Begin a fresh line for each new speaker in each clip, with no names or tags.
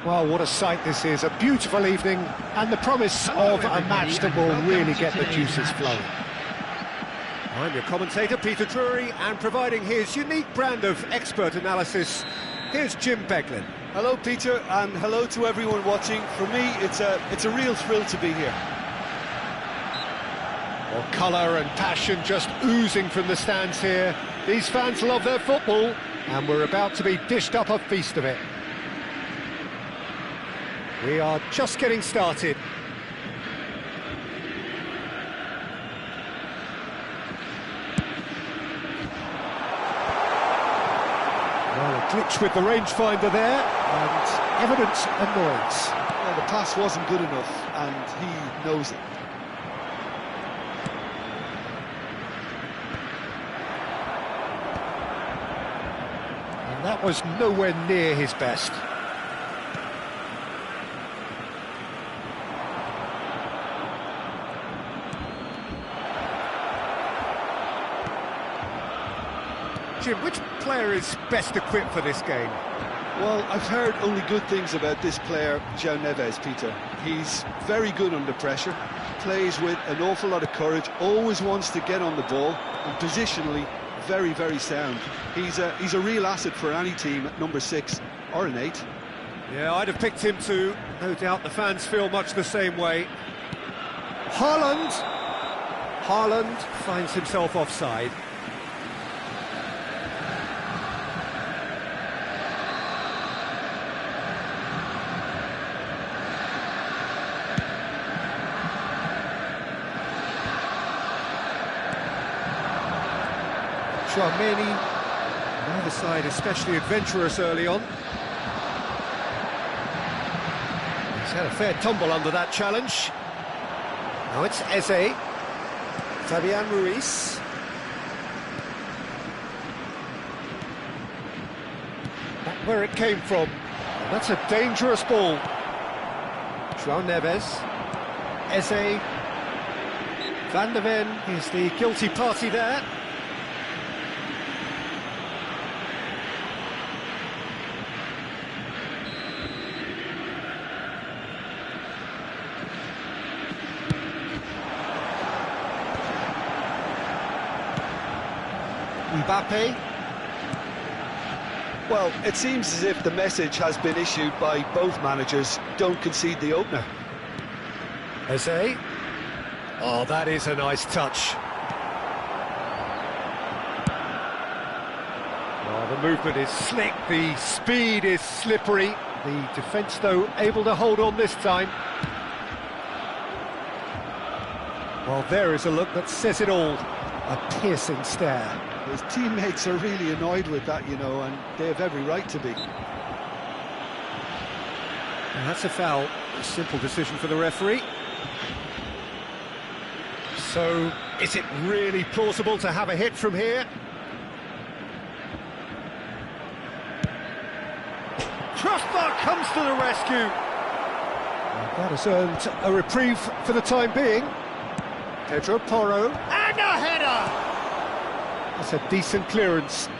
Well, what a sight this is, a beautiful evening, and the promise of a match that will really get the juices flowing. I'm your commentator, Peter Drury, and providing his unique brand of expert analysis, here's Jim Beglin.
Hello, Peter, and hello to everyone watching. For me, it's a real thrill to be here.
Well, colour and passion just oozing from the stands here. These fans love their football, and we're about to be dished up a feast of it. We are just getting started. Well, a glitch with the rangefinder there, and evident annoyance.
Well, the pass wasn't good enough, and he knows it.
And that was nowhere near his best. Jim, which player is best equipped for this game?
Well, I've heard only good things about this player, João Neves, Peter. He's very good under pressure, plays with an awful lot of courage, always wants to get on the ball, and positionally, very, very sound. He's a real asset for any team at number 6 or an 8.
Yeah, I'd have picked him too. No doubt the fans feel much the same way. Haaland finds himself offside. Tchouaméni, neither side especially adventurous early on. He's had a fair tumble under that challenge. Now it's Eze, Fabian Ruiz. Back where it came from. That's a dangerous ball. João Neves, Eze, Van de Ven is the guilty party there. Mbappe.
Well, it seems as if the message has been issued by both managers: don't concede the opener.
Eze. Oh, that is a nice touch. Well, the movement is slick, the speed is slippery. The defence, though, able to hold on this time. Well, there is a look that says it all. A piercing stare.
His teammates are really annoyed with that, you know, and they have every right to be.
And that's a foul. A simple decision for the referee. So, is it really plausible to have a hit from here? Crossbar comes to the rescue. And that has earned a reprieve for the time being. Pedro Porro. And a header! That's a decent clearance.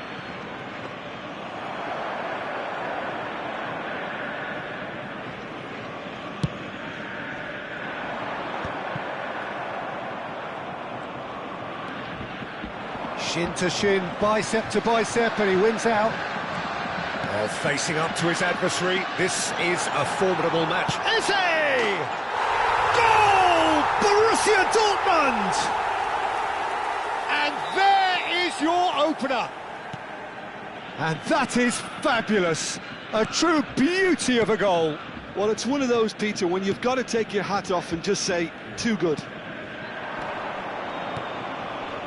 Shin to shin, bicep to bicep, and he wins out. Well, facing up to his adversary, this is a formidable match. Eze! Goal! Borussia Dortmund! And there is your opener. And that is fabulous. A true beauty of a goal.
Well, it's one of those, Peter, when you've got to take your hat off and just say, too good.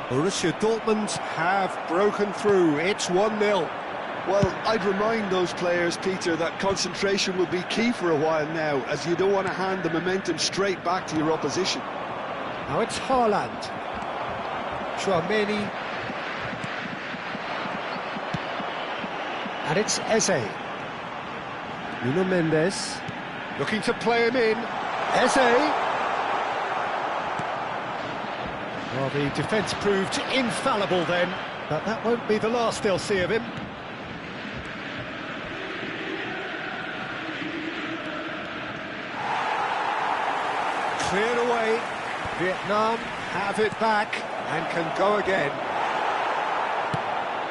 Borussia Dortmund have broken through. It's 1-0.
Well, I'd remind those players, Peter, that concentration will be key for a while now, as you don't want to hand the momentum straight back to your opposition.
Now it's Haaland. Tchouaméni. And it's Eze. Nuno Mendes. Looking to play him in. Eze. Well, the defence proved infallible then, but that won't be the last they'll see of him. Vietnam have it back and can go again.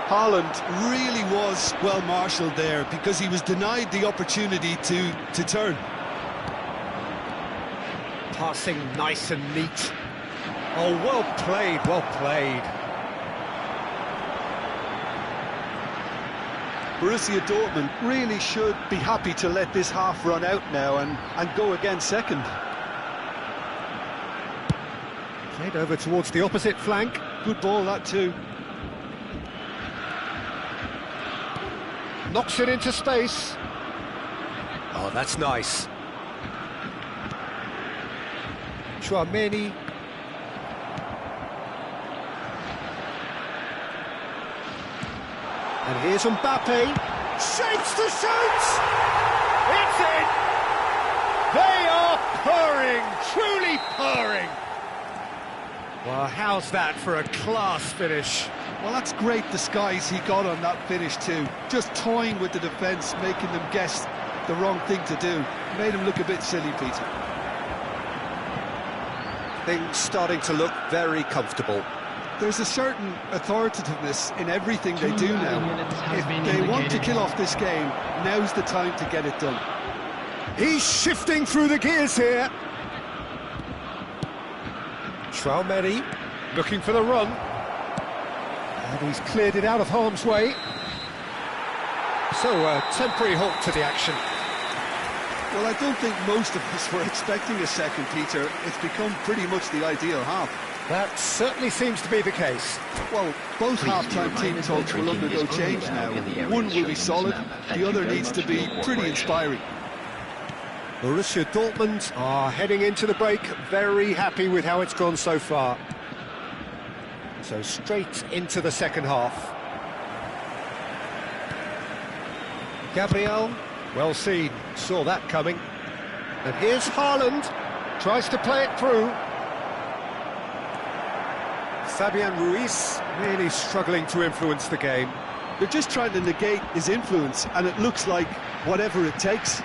Haaland really was well marshalled there because he was denied the opportunity to turn.
Passing nice and neat. Oh, well played, well played.
Borussia Dortmund really should be happy to let this half run out now and go again second.
Played over towards the opposite flank.
Good ball, that too.
Knocks it into space. Oh, that's nice. Tchouaméni. And here's Mbappe. Shapes to shoot! It's in! They are purring, truly purring. Well, how's that for a class finish?
Well, that's great disguise he got on that finish too. Just toying with the defence, making them guess the wrong thing to do. Made him look a bit silly, Peter.
Things starting to look very comfortable.
There's a certain authoritativeness in everything they do now. If they want to kill off this game, now's the time to get it done.
He's shifting through the gears here. Tchouaméni looking for the run. And he's cleared it out of harm's way. So, a temporary halt to the action.
Well, I don't think most of us were expecting a second, Peter. It's become pretty much the ideal half.
That certainly seems to be the case.
Well, both half-time team talks will undergo change now. One will be solid, the other needs to be pretty inspiring.
Borussia Dortmund are heading into the break very happy with how it's gone so far. So straight into the second half. Gabriel, well seen, saw that coming. And here's Haaland, tries to play it through. Fabian Ruiz really struggling to influence the game.
They're just trying to negate his influence, and it looks like whatever it takes.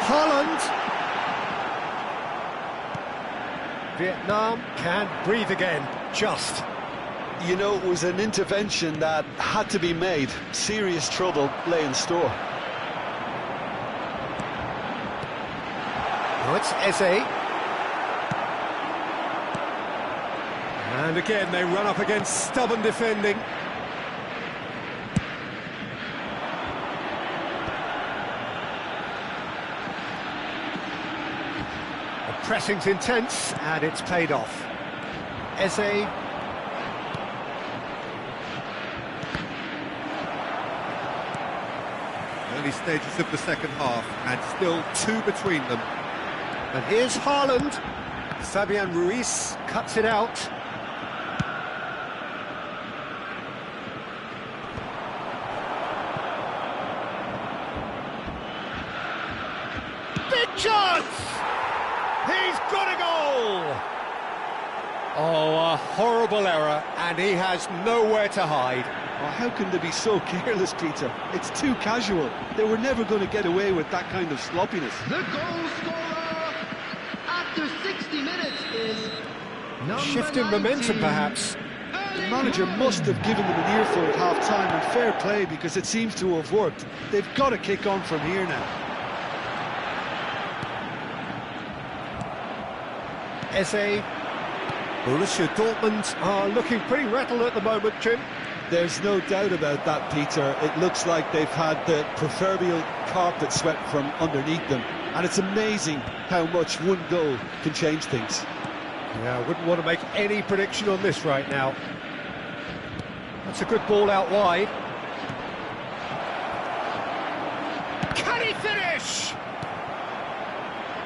Haaland. Vietnam can breathe again, just.
You know, it was an intervention that had to be made. Serious trouble lay in store.
Now it's Eze. And again, they run up against stubborn defending. The pressing's intense, and it's paid off. Eze. Early stages of the second half, and still two between them. And here's Haaland. Fabian Ruiz cuts it out. Big chance! He's got a goal! Oh, a horrible error, and he has nowhere to hide.
Oh, how can they be so careless, Peter? It's too casual. They were never going to get away with that kind of sloppiness.
The goal scorer after 60 minutes is
Shifting momentum, perhaps.
The manager must have given them an earful at half-time, and fair play, because it seems to have worked. They've got to kick on from here now.
Eze. Borussia Dortmund are looking pretty rattled at the moment, Jim.
There's no doubt about that, Peter. It looks like they've had the proverbial carpet swept from underneath them. And it's amazing how much one goal can change things.
Yeah, I wouldn't want to make any prediction on this right now. That's a good ball out wide. Can he finish?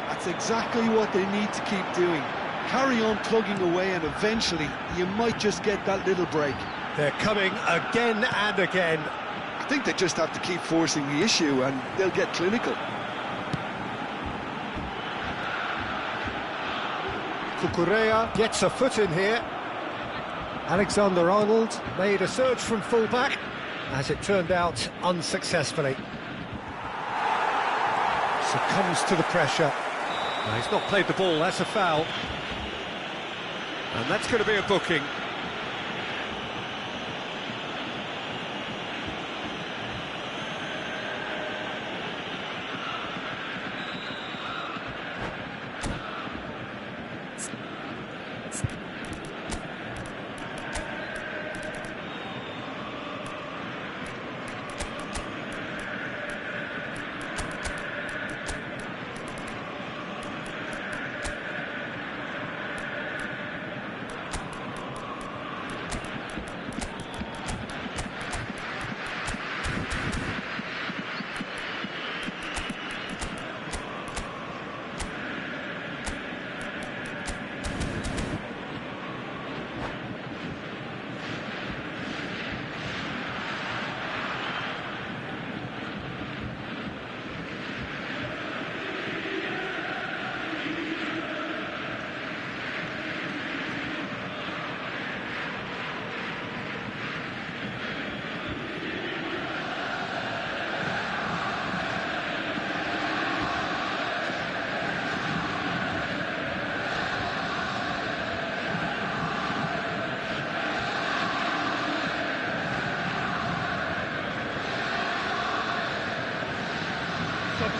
That's exactly what they need to keep doing. Carry on plugging away, and eventually you might just get that little break.
They're coming again and again.
I think they just have to keep forcing the issue, and they'll get clinical.
Cucurella gets a foot in here. Alexander-Arnold made a surge from full-back, as it turned out unsuccessfully. Succumbs to the pressure. He's not played the ball, that's a foul. And that's going to be a booking.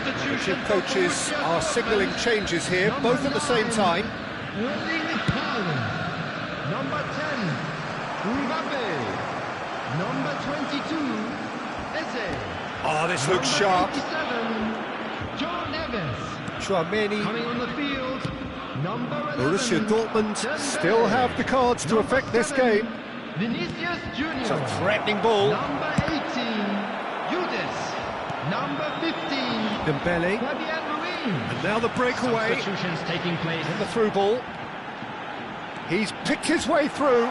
The two coaches are signalling changes here, both at the same time.
Number 10, Mbappe. Number 22, Eze.
Oh, this looks sharp.
87, João Neves.
Chouameni.
Coming on the field, number 11,
Borussia Dortmund
Dembele.
still have the cards to
Number
affect this
7,
game.
Vinicius Junior.
It's a threatening ball.
Number 18, Judas. Number 15,
Dembele.
Fabian Ruiz.
And now the breakaway.
Substitutions taking place.
And the through ball. He's picked his way through.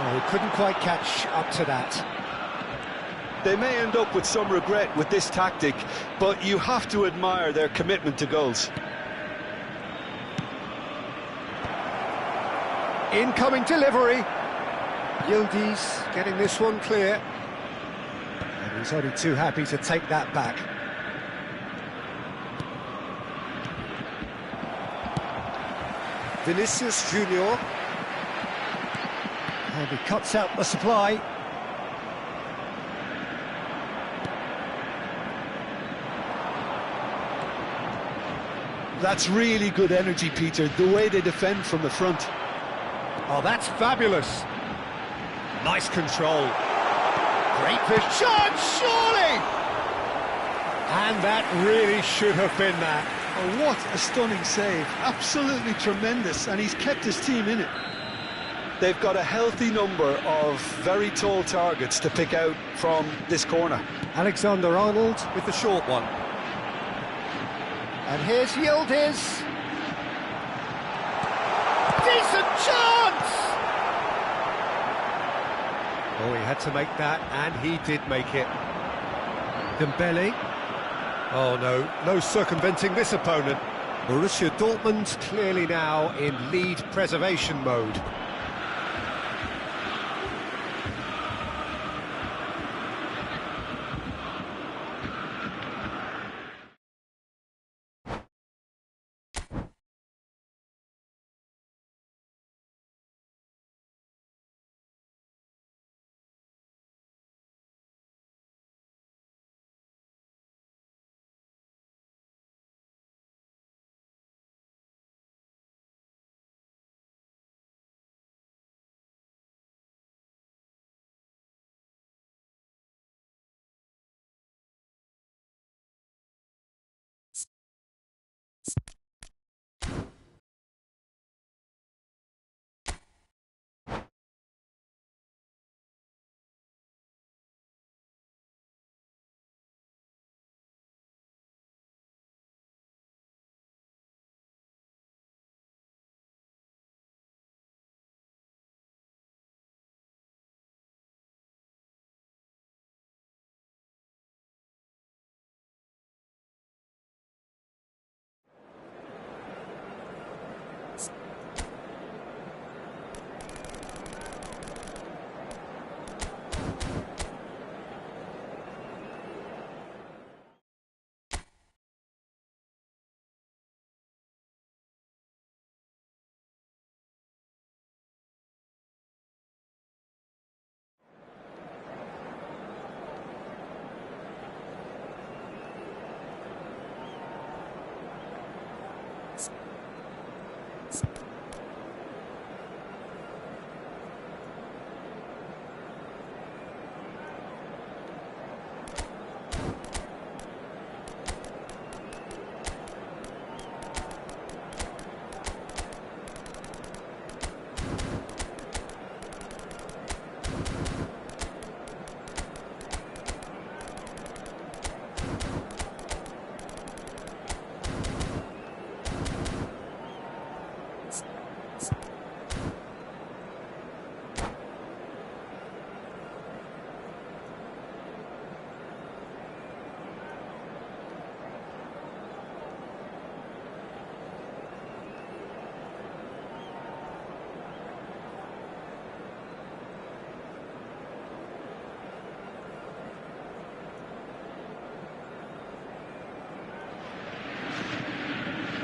Oh, he couldn't quite catch up to that.
They may end up with some regret with this tactic, but you have to admire their commitment to goals.
Incoming delivery. Yildiz getting this one clear. And he's only too happy to take that back. Vinicius Junior. And he cuts out the supply.
That's really good energy, Peter, the way they defend from the front.
Oh, that's fabulous. Nice control. Great fish. Chance, surely! And that really should have been that.
Oh, what a stunning save. Absolutely tremendous, and he's kept his team in it. They've got a healthy number of very tall targets to pick out from this corner.
Alexander-Arnold with the short one. And here's Yildiz. Decent chance! Oh, he had to make that, and he did make it. Dembele. Oh, no circumventing this opponent. Borussia Dortmund clearly now in lead preservation mode.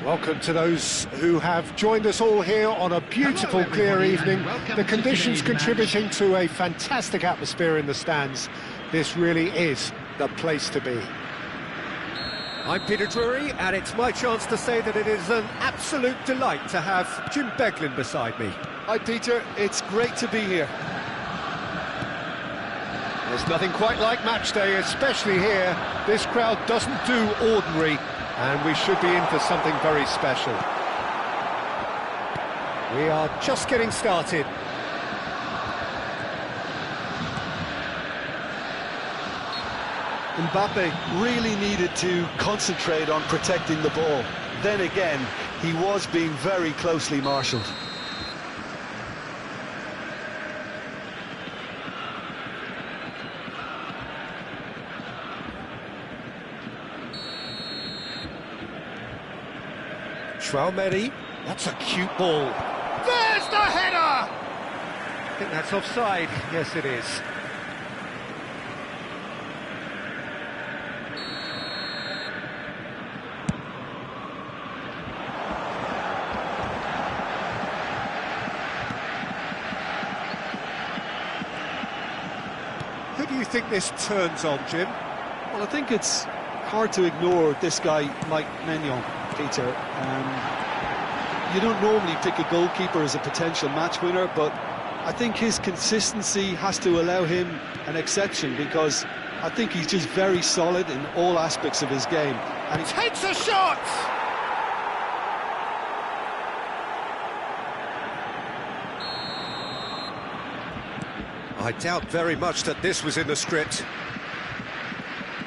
Welcome to those who have joined us all here on a beautiful, clear evening. The conditions contributing to a fantastic atmosphere in the stands. This really is the place to be. I'm Peter Drury, and it's my chance to say that it is an absolute delight to have Jim Beglin beside me.
Hi Peter, it's great to be here.
There's nothing quite like match day, especially here. This crowd doesn't do ordinary, and we should be in for something very special. We are just getting started.
Mbappe really needed to concentrate on protecting the ball. Then again, he was being very closely marshalled.
Traoré, that's a cute ball. There's the header! I think that's offside. Yes, it is. Who do you think this turns on, Jim?
Well, I think it's hard to ignore this guy, Mike Maignan, Peter. You don't normally pick a goalkeeper as a potential match winner, but I think his consistency has to allow him an exception, because I think he's just very solid in all aspects of his game.
And he takes a shot! I doubt very much that this was in the script.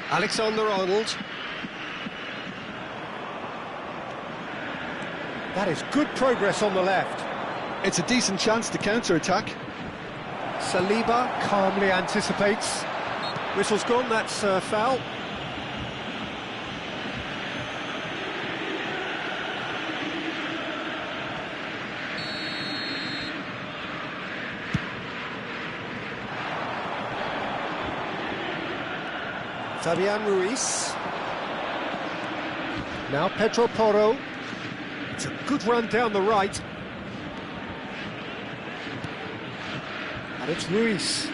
Alexander-Arnold. That is good progress on the left.
It's a decent chance to counter-attack.
Saliba calmly anticipates. Whistle's gone, that's foul. Fabian Ruiz. Now Pedro Porro. It's a good run down the right. And it's Ruiz.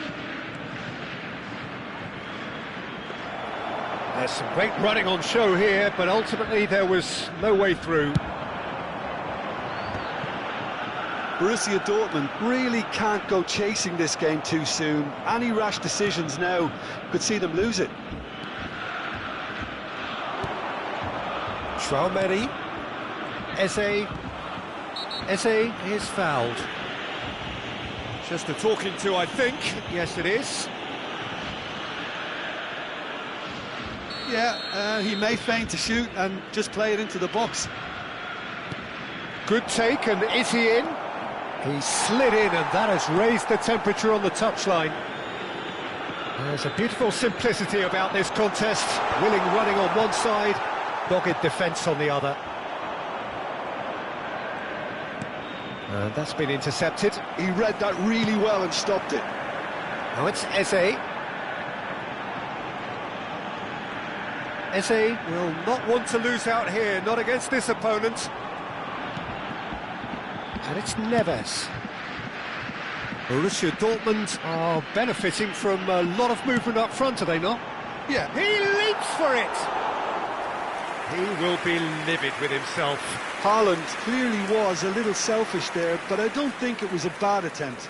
There's some great running on show here, but ultimately there was no way through.
Borussia Dortmund really can't go chasing this game too soon. Any rash decisions now could see them lose it.
Traoré. Eze is fouled. Just a talking to, I think. Yes, it is.
Yeah, he may feign to shoot and just play it into the box.
Good take, and is he in? He slid in, and that has raised the temperature on the touchline. There's a beautiful simplicity about this contest. Willing running on one side, dogged defence on the other. And that's been intercepted.
He read that really well and stopped it.
Now it's Eze. Eze will not want to lose out here, not against this opponent. And it's Neves. Borussia Dortmund are benefiting from a lot of movement up front, are they not?
Yeah.
He leaps for it! He will be livid with himself.
Haaland clearly was a little selfish there, but I don't think it was a bad attempt.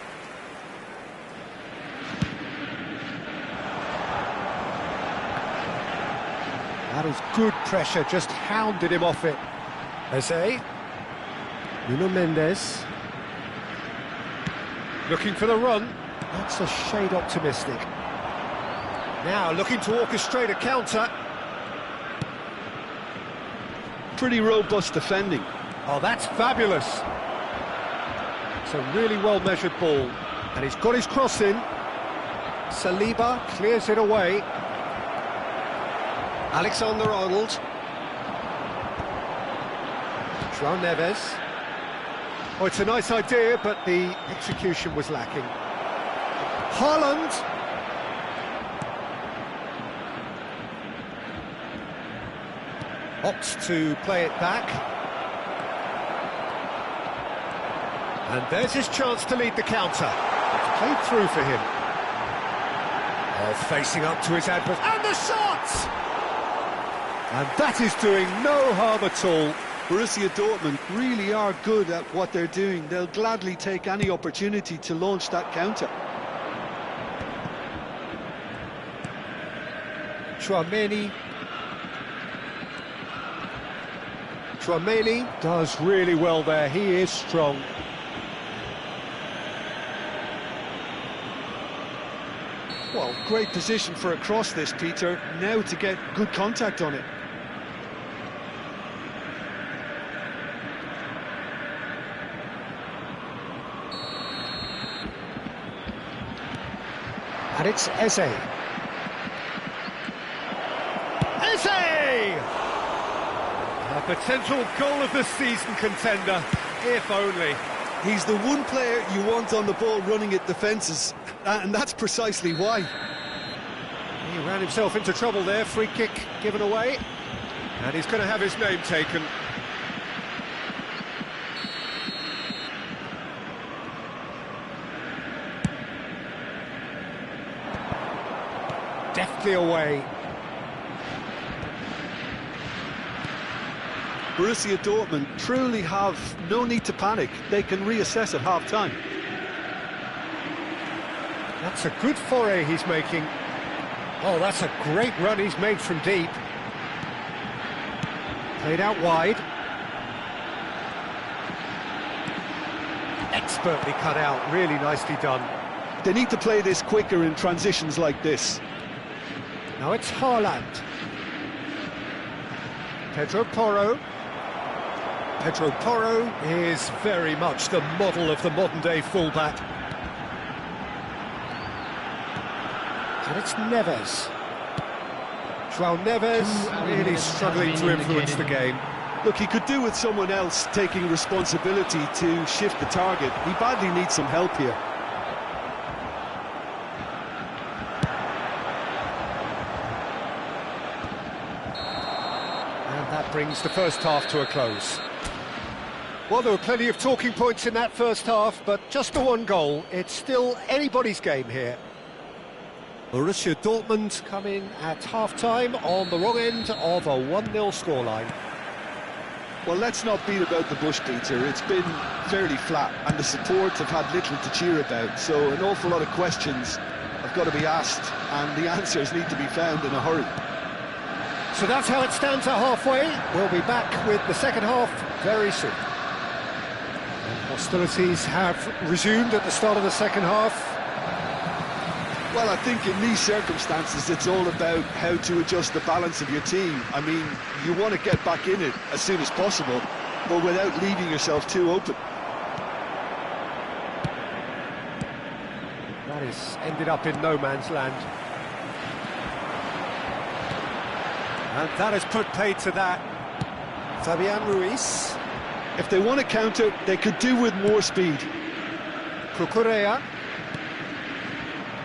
That is good pressure, just hounded him off it. Eze. Nuno Mendes. Looking for the run. That's a shade optimistic. Now looking to orchestrate a counter.
Pretty robust defending.
Oh, that's fabulous. It's a really well-measured ball. And he's got his cross in. Saliba clears it away. Alexander-Arnold. João Neves. Oh, it's a nice idea, but the execution was lacking. Haaland. Opts to play it back. And there's his chance to lead the counter. It's played through for him. Oh, facing up to his adversary. And the shot! And that is doing no harm at all.
Borussia Dortmund really are good at what they're doing. They'll gladly take any opportunity to launch that counter.
Tchouaméni does really well there. He is strong.
Well, great position for a cross this, Peter. Now to get good contact on it.
And it's Eze. Eze! A potential goal of the season contender, if only.
He's the one player you want on the ball running at defences, and that's precisely why.
He ran himself into trouble there, free kick given away, and he's going to have his name taken. Deftly away.
Borussia Dortmund truly have no need to panic. They can reassess at half-time.
That's a good foray he's making. Oh, that's a great run he's made from deep. Played out wide. Expertly cut out, really nicely done.
They need to play this quicker in transitions like this.
Now it's Haaland. Pedro Porro. Pedro Porro is very much the model of the modern-day fullback. And it's Neves. João Neves really struggling to influence the game.
Look, he could do with someone else taking responsibility to shift the target. He badly needs some help here.
And that brings the first half to a close. Well, there were plenty of talking points in that first half, but just the one goal. It's still anybody's game here. Borussia Dortmund come in at half-time on the wrong end of a 1-0 scoreline.
Well, let's not beat about the bush, Peter. It's been fairly flat, and the support have had little to cheer about, so an awful lot of questions have got to be asked, and the answers need to be found in a hurry.
So that's how it stands at halfway. We'll be back with the second half very soon. And hostilities have resumed at the start of the second half.
Well, I think in these circumstances, it's all about how to adjust the balance of your team. I mean, you want to get back in it as soon as possible, but without leaving yourself too open.
That has ended up in no man's land. And that has put paid to that. Fabian Ruiz.
If they want to counter, they could do with more speed.
Cucurella.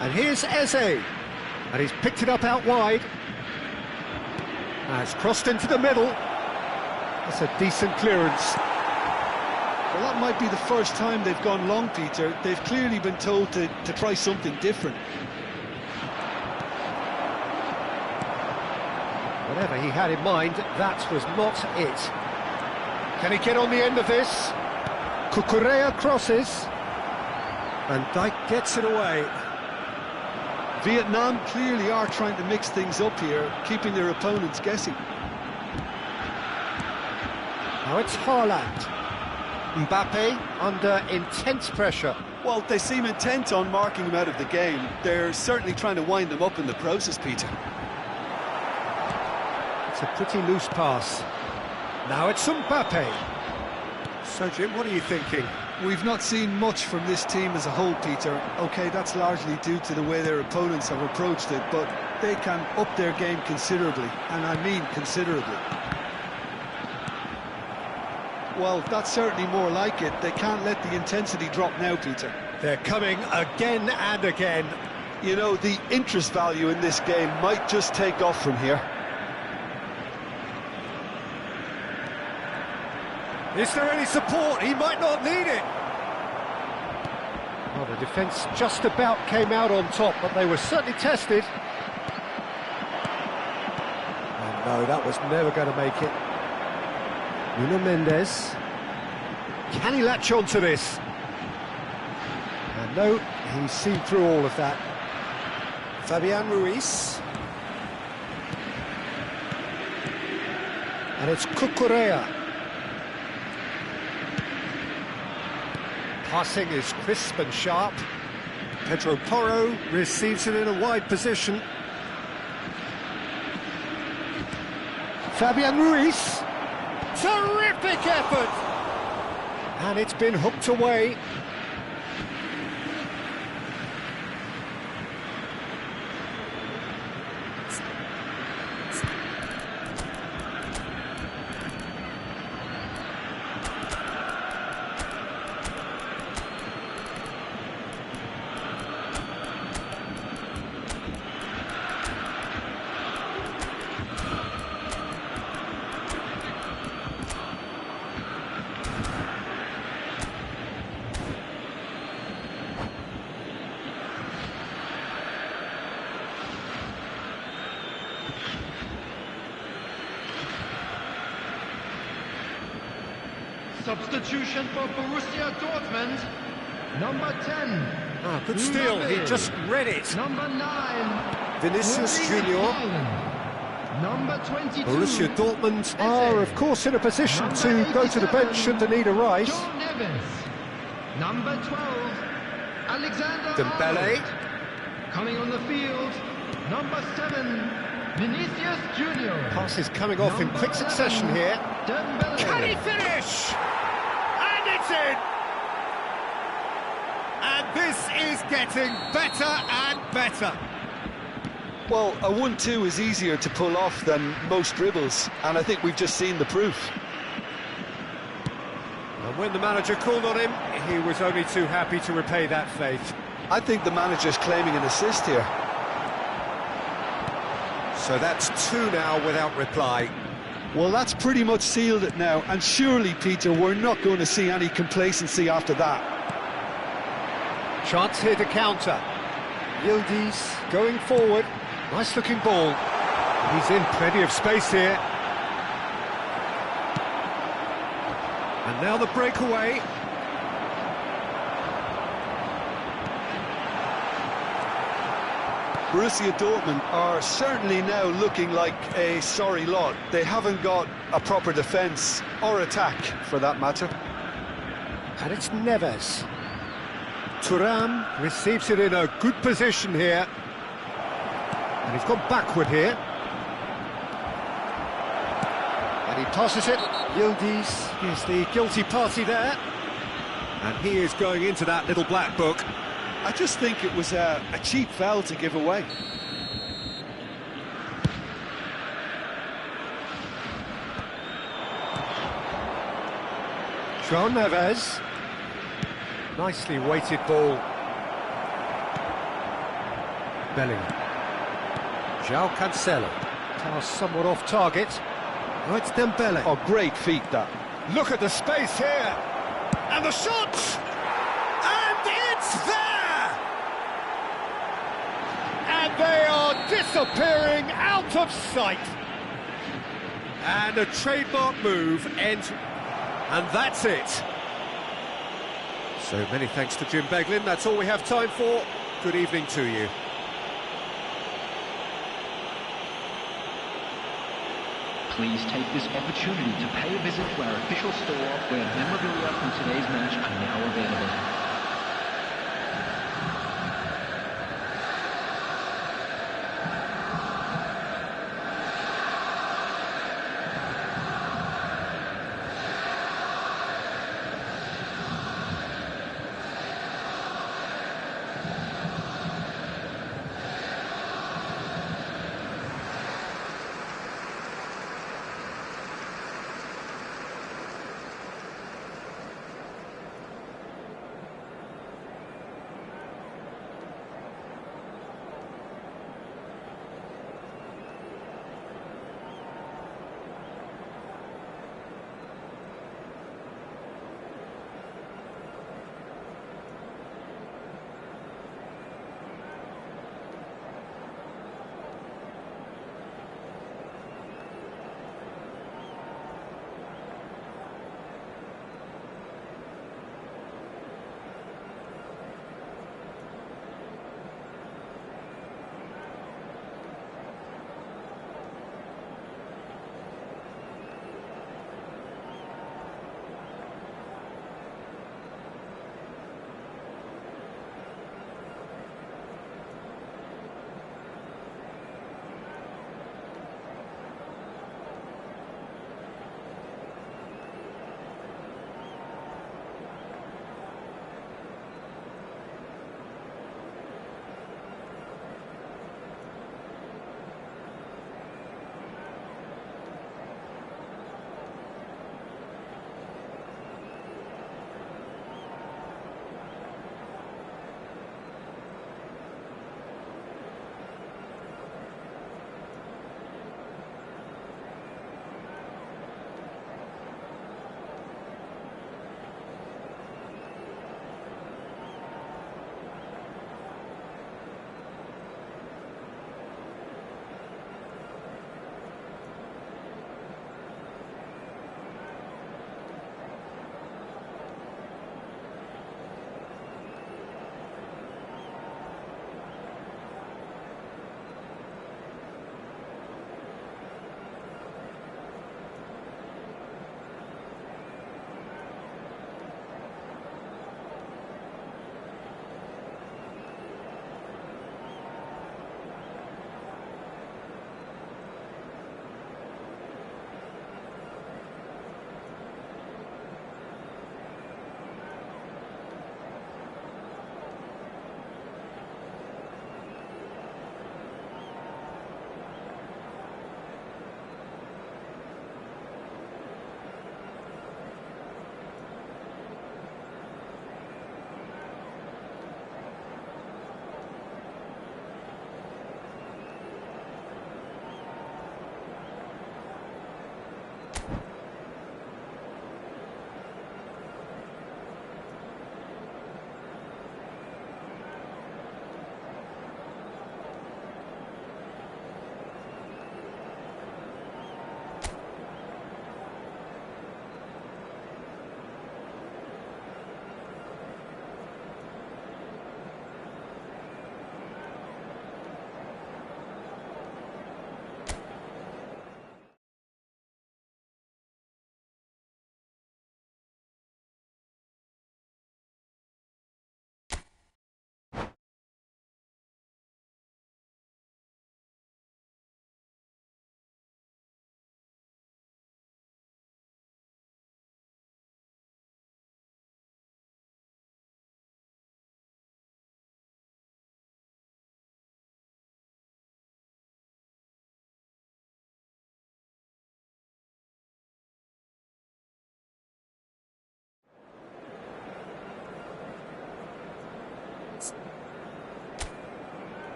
And here's Eze. And he's picked it up out wide. And it's crossed into the middle. That's a decent clearance.
Well, that might be the first time they've gone long, Peter. They've clearly been told to try something different.
Whatever he had in mind, that was not it. Can he get on the end of this? Cucurella crosses. And Dijk gets it away.
Vietnam clearly are trying to mix things up here, keeping their opponents guessing.
Now it's Haaland. Mbappe under intense pressure.
Well, they seem intent on marking him out of the game. They're certainly trying to wind them up in the process, Peter.
It's a pretty loose pass. Now it's Mbappe. So, Jim, what are you thinking?
We've not seen much from this team as a whole, Peter. OK, that's largely due to the way their opponents have approached it, but they can up their game considerably, and I mean considerably. Well, that's certainly more like it. They can't let the intensity drop now, Peter.
They're coming again and again.
You know, the interest value in this game might just take off from here.
Is there any support? He might not need it. Well, the defence just about came out on top, but they were certainly tested. And no, that was never going to make it. Nuno Mendes. Can he latch on to this? And no, he's seen through all of that. Fabian Ruiz. And it's Cucurella. Passing is crisp and sharp. Pedro Porro receives it in a wide position. Fabian Ruiz. Terrific effort! And it's been hooked away.
Substitution for Borussia Dortmund. Number 10.
Ah, good steal, he just read it.
Number 9.
Vinicius
Erling
Junior.
Haaland. Number 22.
Borussia Dortmund are, of course, in a position to go to the bench should the need arise.
Joe Neves. Number 12. Alexander
Dembele.
Arnold. Coming on the field. Number 7. Vinicius Junior.
Passes coming off in quick succession here.
Dembele.
Can he finish? And it's in! And this is getting better and better.
Well, a 1-2 is easier to pull off than most dribbles, and I think we've just seen the proof.
And when the manager called on him, he was only too happy to repay that faith.
I think the manager's claiming an assist here.
So that's 2 now without reply.
Well, that's pretty much sealed it now, and surely, Peter, we're not going to see any complacency after that.
Chance here to counter. Yildiz going forward. Nice looking ball. He's in plenty of space here. And now the breakaway.
Borussia Dortmund are certainly now looking like a sorry lot. They haven't got a proper defence, or attack, for that matter.
And it's Neves. Thuram receives it in a good position here. And he's gone backward here. And he tosses it. Yildiz is the guilty party there. And he is going into that little black book.
I just think it was a cheap foul to give away.
João Neves. Nicely weighted ball. Bellingham. João Cancelo. Pass somewhat off target. Oh, it's Dembele.
Oh, great feat, that.
Look at the space here. And the shot! And it's there! And they are disappearing out of sight. And a trademark move ends. And that's it. So many thanks to Jim Beglin. That's all we have time for. Good evening to you.
Please take this opportunity to pay a visit to our official store where memorabilia from today's match are now available.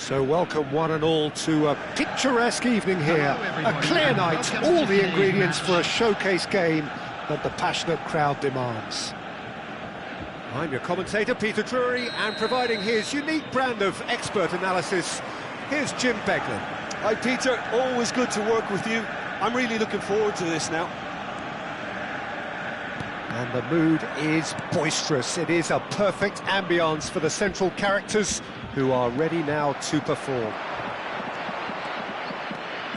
So welcome one and all to a picturesque evening here.
Hello,
A
everybody,
clear
and
night,
welcome
all
to
the
today's
ingredients
match.
for a showcase game that the passionate crowd demands. I'm your commentator, Peter Drury, and providing his unique brand of expert analysis, here's Jim Beglin.
Hi Peter, always good to work with you. I'm really looking forward to this now.
And the mood is boisterous. It is a perfect ambience for the central characters who are ready now to perform.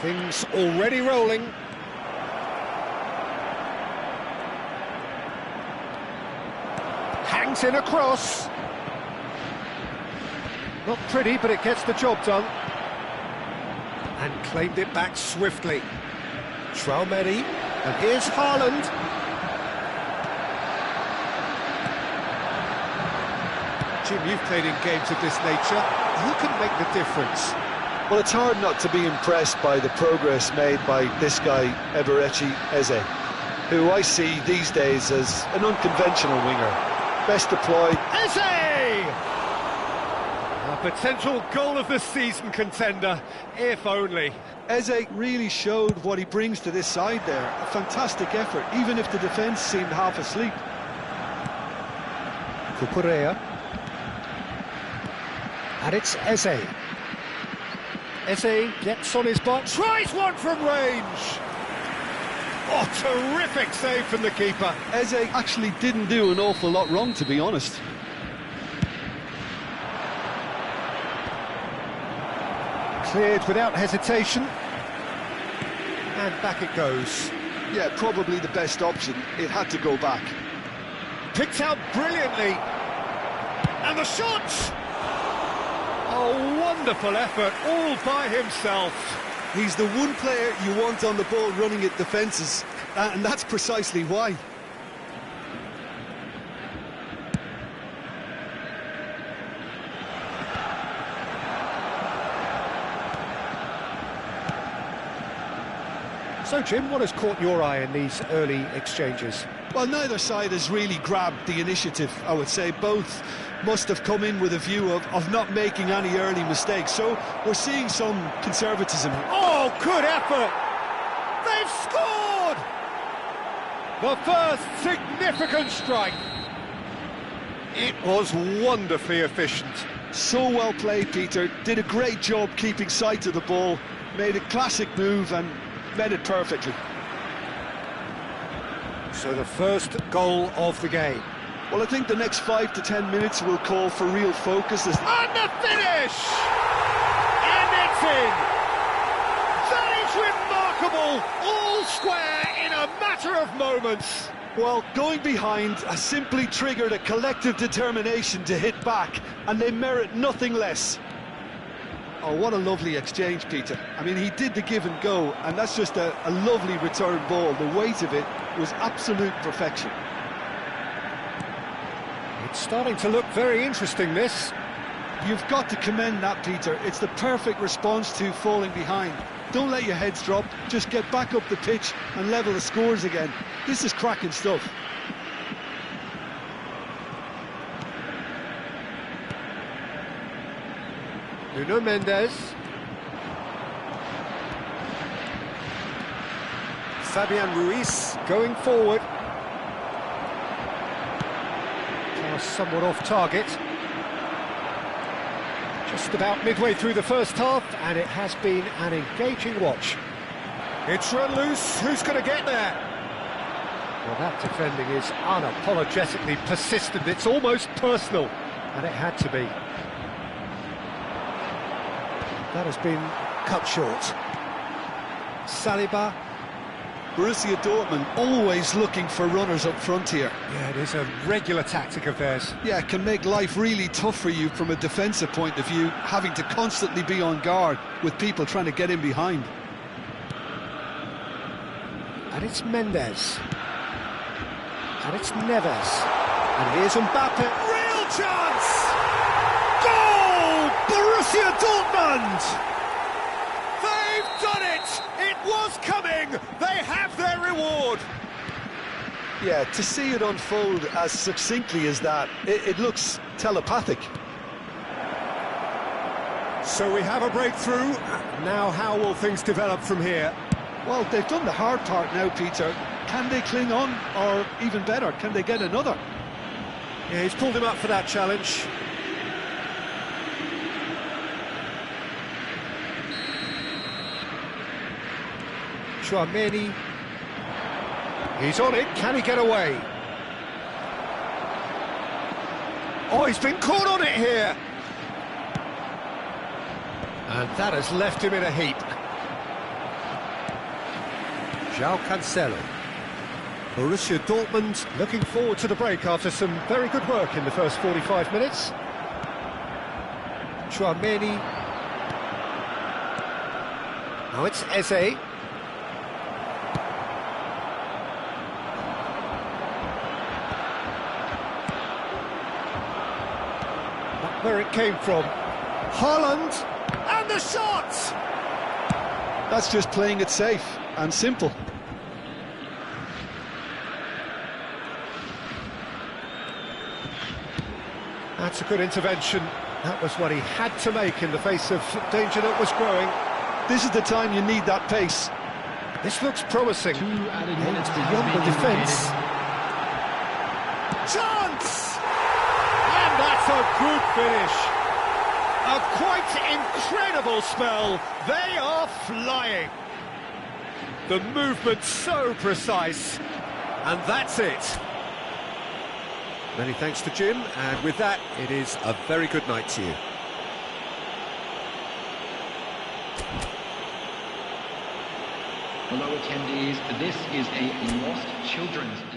Things already rolling. Hangs in a cross. Not pretty, but it gets the job done. And claimed it back swiftly. Traumeri, and here's Haaland. Jim, you've played in games of this nature. Who can make the difference?
Well, it's hard not to be impressed by the progress made by this guy, Eberechi Eze, who I see these days as an unconventional winger. Best deployed.
Eze! A potential goal of the season contender, if only.
Eze really showed what he brings to this side there. A fantastic effort, even if the defence seemed half asleep.
Cucurella. And it's Eze. Eze gets on his box, tries one from range. Oh, terrific save from the keeper.
Eze actually didn't do an awful lot wrong, to be honest.
Cleared without hesitation. And back it goes.
Yeah, probably the best option. It had to go back.
Picked out brilliantly. And the shot! A wonderful effort, all by himself.
He's the one player you want on the ball running at defences, and that's precisely why.
So, Jim, what has caught your eye in these early exchanges?
Well, neither side has really grabbed the initiative, I would say. Both must have come in with a view of not making any early mistakes. So we're seeing some conservatism.
Oh, good effort! They've scored! The first significant strike. It was wonderfully efficient.
So well played, Peter. Did a great job keeping sight of the ball. Made a classic move and met it perfectly.
So the first goal of the game.
Well, I think the next 5 to 10 minutes will call for real focus.
And the finish! And it's in! That is remarkable! All square in a matter of moments.
Well, going behind has simply triggered a collective determination to hit back, and they merit nothing less. Oh, what a lovely exchange, Peter. I mean, he did the give and go, and that's just a lovely return ball. The weight of it was absolute perfection.
It's starting to look very interesting, this.
You've got to commend that, Peter. It's the perfect response to falling behind. Don't let your heads drop, just get back up the pitch and level the scores again. This is cracking stuff.
Nuno Mendes. Fabian Ruiz going forward. Pass somewhat off target. Just about midway through the first half, and it has been an engaging watch. It's run loose. Who's going to get there? Well, that defending is unapologetically persistent. It's almost personal, and it had to be. That has been cut short. Saliba.
Borussia Dortmund always looking for runners up front here.
Yeah, it is a regular tactic of theirs.
Yeah, it can make life really tough for you from a defensive point of view, having to constantly be on guard with people trying to get in behind.
And it's Mendes. And it's Neves. And here's Mbappe. Real chance! Goal! Borussia Dortmund! They've done it! It was coming! They have their reward!
Yeah, to see it unfold as succinctly as that, it looks telepathic.
So we have a breakthrough. Now how will things develop from here?
Well, they've done the hard part now, Peter. Can they cling on, or even better, can they get another?
Yeah, he's pulled him up for that challenge. Tchouaméni. He's on it, can he get away? Oh, he's been caught on it here! And that has left him in a heap. João Cancelo. Borussia Dortmund looking forward to the break after some very good work in the first 45 minutes. Tchouaméni. Now it's Eze. Not where it came from. Haaland, and the shot!
That's just playing it safe and simple.
That's a good intervention. That was what he had to make in the face of danger that was growing.
This is the time you need that pace.
This looks promising.
2 added
And
minutes
it's
have
beyond the
been
defence.
indicated.
Chance! And that's a good finish. A quite incredible spell. They are flying. The movement so precise. And that's it. Many thanks to Jim, and with that, it is a very good night to you.
Hello attendees, this is a Lost Children's dinner.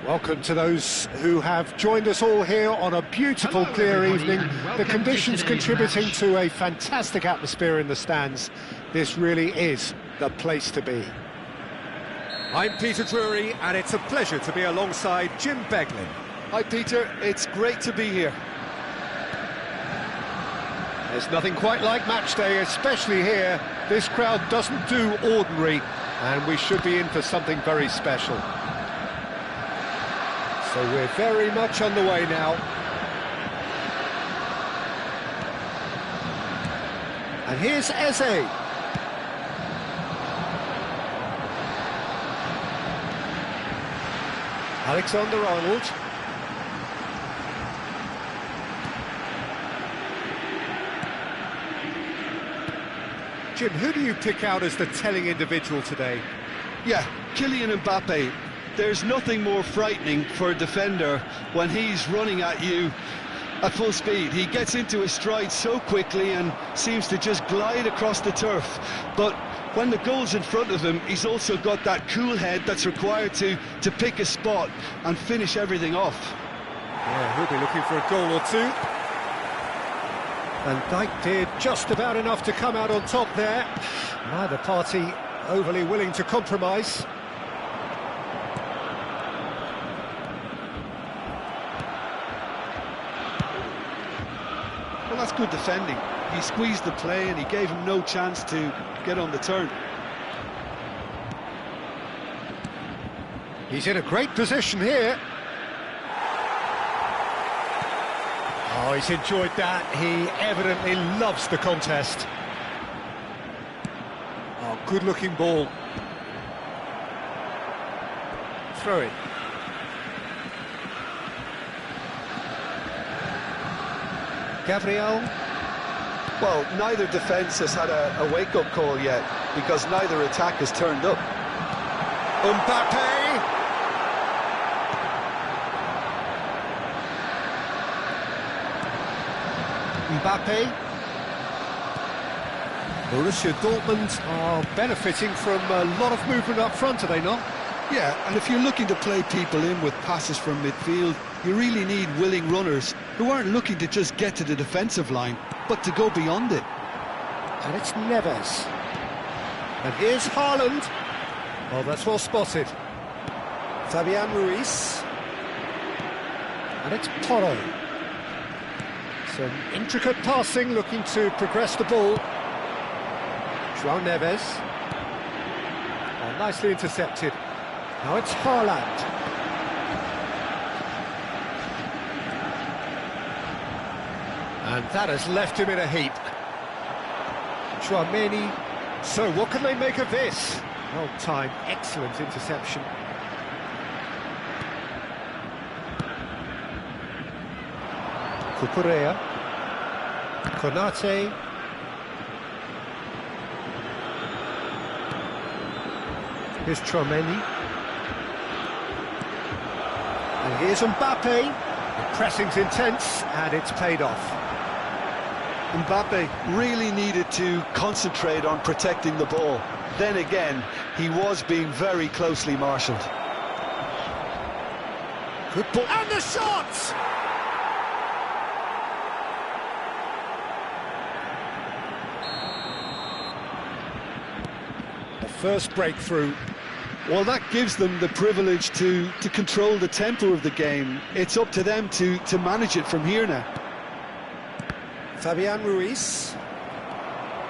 Welcome to those who have joined us all here on a beautiful,
Hello,
clear
everybody,
evening.
and welcome
The
to
conditions
today's
contributing
match.
to a fantastic atmosphere in the stands. This really is the place to be. I'm Peter Drury, and it's a pleasure to be alongside Jim Beglin.
Hi, Peter. It's great to be here.
There's nothing quite like match day, especially here. This crowd doesn't do ordinary, and we should be in for something very special. So we're very much underway now. And here's Eze. Alexander-Arnold. Jim, who do you pick out as the telling individual today?
Yeah, Kylian Mbappe. There's nothing more frightening for a defender when he's running at you at full speed. He gets into his stride so quickly and seems to just glide across the turf. But when the goal's in front of him, he's also got that cool head that's required to pick a spot and finish everything off.
Yeah, he'll be looking for a goal or two. And Dijk did just about enough to come out on top there. Neither party overly willing to compromise.
Well, that's good defending. He squeezed the play and he gave him no chance to get on the turn.
He's in a great position here. Oh, he's enjoyed that. He evidently loves the contest. Oh, good-looking ball. Throw it. Gabriel.
Well, neither defence has had a wake-up call yet because neither attack has turned up.
Mbappe. Mbappe. Borussia Dortmund are benefiting from a lot of movement up front, are they not?
Yeah, and if you're looking to play people in with passes from midfield, you really need willing runners who aren't looking to just get to the defensive line, but to go beyond it.
And it's Neves. And here's Haaland. Oh, that's well spotted. Fabian Ruiz. And it's Porro. Some intricate passing, looking to progress the ball. João Neves. Oh, nicely intercepted. Now it's Haaland. And that has left him in a heap. Tchouaméni. So what can they make of this? Well timed, excellent interception. Cucurella. Konate. Here's Tchouaméni. And here's Mbappe. The pressing's intense, and it's paid off.
Mbappe really needed to concentrate on protecting the ball. Then again, he was being very closely marshalled.
Good ball. And the shot! The first breakthrough.
Well, that gives them the privilege to control the tempo of the game. It's up to them to manage it from here now.
Fabian Ruiz.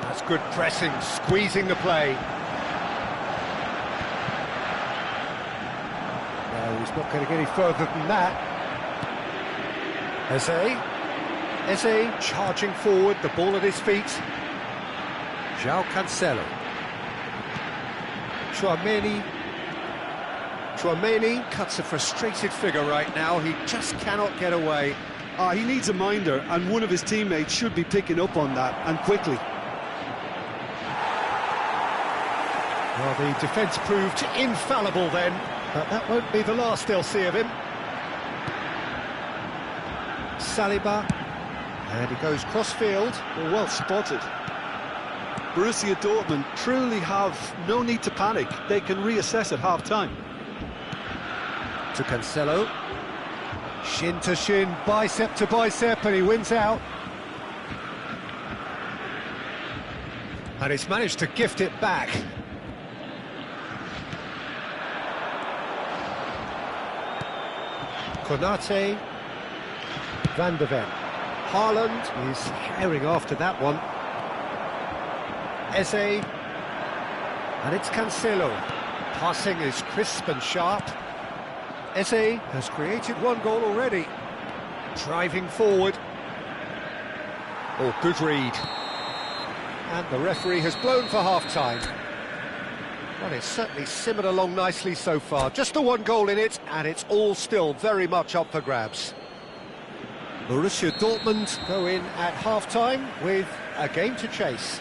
That's good pressing, squeezing the play. No, he's not going to get any further than that. Eze charging forward, the ball at his feet. João Cancelo. Tchouaméni cuts a frustrated figure right now. He just cannot get away.
He needs a minder, and one of his teammates should be picking up on that, and quickly.
Well, the defence proved infallible then, but that won't be the last they'll see of him. Saliba, and he goes cross-field.
Well spotted. Borussia Dortmund truly have no need to panic. They can reassess at half-time.
to Cancelo. Shin to shin, bicep to bicep, and he wins out. And he's managed to gift it back. Konate. Van de Ven. Haaland is herring after that one. Eze. And it's Cancelo. Passing is crisp and sharp. Eze has created one goal already. Driving forward. Oh, good read. And the referee has blown for half-time. Well, it's certainly simmered along nicely so far. Just the one goal in it, and it's all still very much up for grabs. Borussia Dortmund go in at half-time with a game to chase.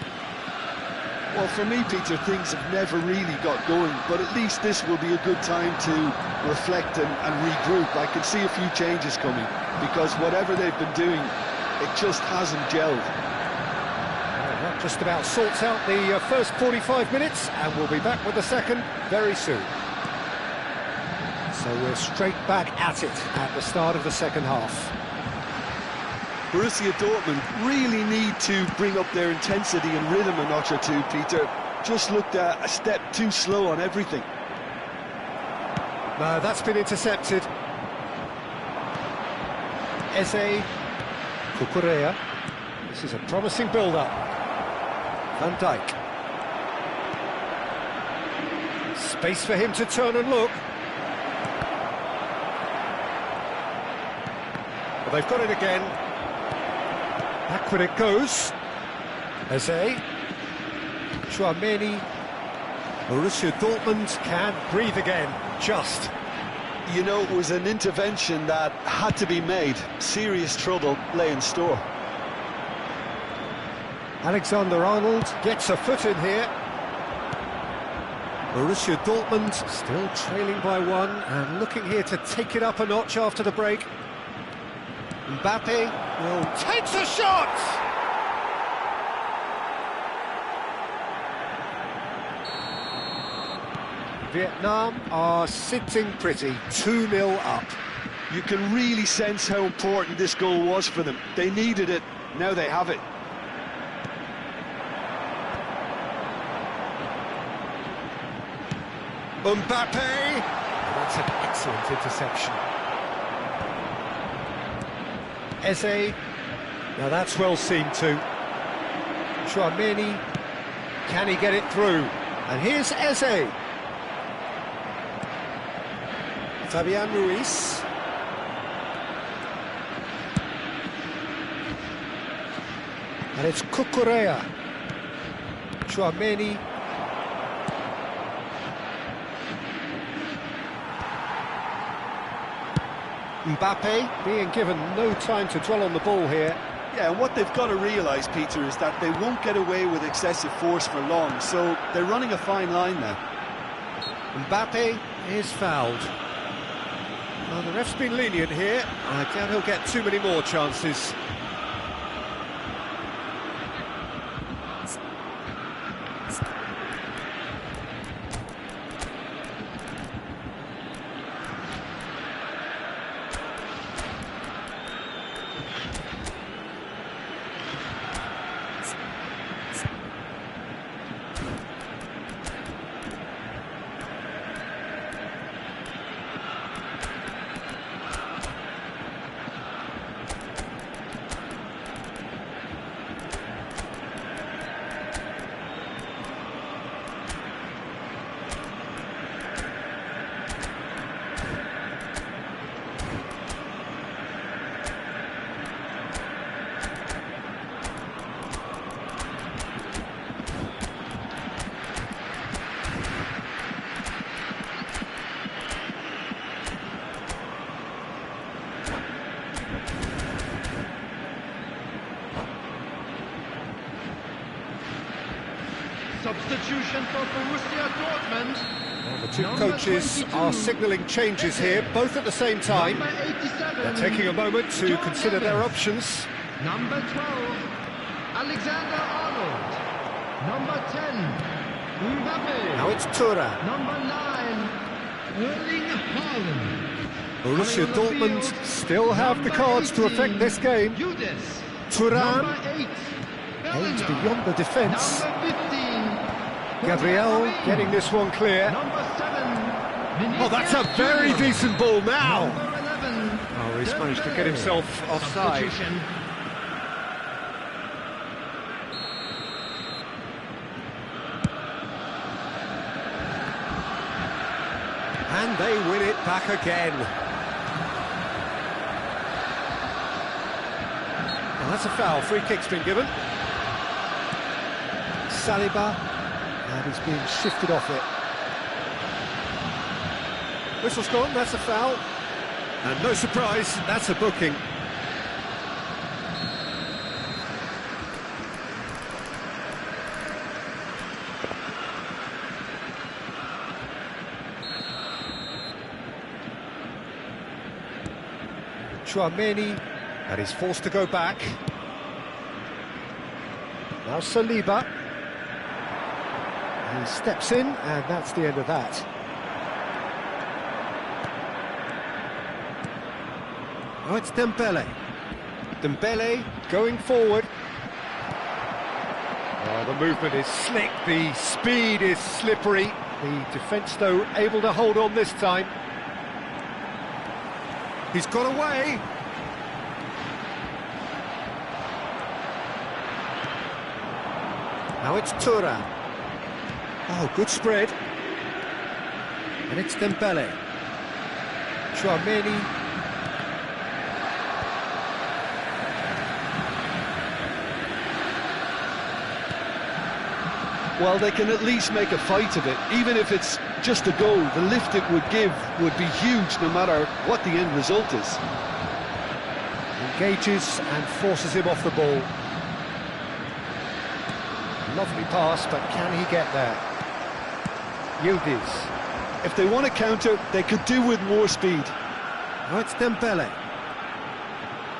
Well, for me, Peter, things have never really got going, but at least this will be a good time to reflect and regroup. I can see a few changes coming, because whatever they've been doing, it just hasn't gelled.
Well, that just about sorts out the first 45 minutes, and we'll be back with the second very soon. So we're straight back at it at the start of the second half.
Borussia Dortmund really need to bring up their intensity and rhythm a notch or two, Peter. Just looked a step too slow on everything.
No, that's been intercepted. Eze. Cucurella. This is a promising build-up. Van Dijk. Space for him to turn and look. Well, they've got it again. Backward it goes. Eze. Tchouaméni. Borussia Dortmund can breathe again, just.
You know, it was an intervention that had to be made. Serious trouble lay in store.
Alexander-Arnold gets a foot in here. Borussia Dortmund still trailing by one and looking here to take it up a notch after the break. Mbappe takes a shot! Vietnam are sitting pretty, 2-0 up.
You can really sense how important this goal was for them. They needed it, now they have it.
Mbappe! That's an excellent interception. Eze. Now that's well seen too. Tchouaméni. Can he get it through? And here's Eze. Fabian Ruiz. And it's Cucurella. Tchouaméni. Mbappe being given no time to dwell on the ball here.
Yeah, and what they've got to realise, Peter, is that they won't get away with excessive force for long, so they're running a fine line now.
Mbappe is fouled. Well, the ref's been lenient here. I doubt he'll get too many more chances.
Substitution for Borussia Dortmund.
Well, the two coaches are signalling changes here, both at the same time.
Number 87.
They're taking a moment to consider their options.
Number 12, Alexander-Arnold. Number 10, Mbappe.
Now it's Thuram.
Number 9, Erling Haaland.
Borussia Dortmund still have the cards to affect this game.
Judas.
Thuram
Number 8.
aims
Bellingham.
beyond the defence.
Number 15.
Gabriel getting this one clear.
Number 7.
Oh, that's a very decent ball now.
Number 11.
Oh, he's managed to get himself offside.
Substitution.
And they win it back again. Well, that's a foul. Free kick's been given. Saliba, and he's being shifted off it. Whistle's gone, that's a foul. And no surprise, that's a booking. Tchouaméni, and he's forced to go back. Now Saliba. He steps in, and that's the end of that. Oh, it's Dembele. Dembele going forward. Oh, the movement is slick, the speed is slippery. The defence, though, able to hold on this time. He's got away. Now it's Thuram. Oh, good spread. And it's Dembele. Tchouaméni.
Well, they can at least make a fight of it. Even if it's just a goal, the lift it would give would be huge no matter what the end result is.
Engages and forces him off the ball. Lovely pass, but can he get there? Yildiz.
If they want to counter, they could do with more speed.
Now it's Dembele.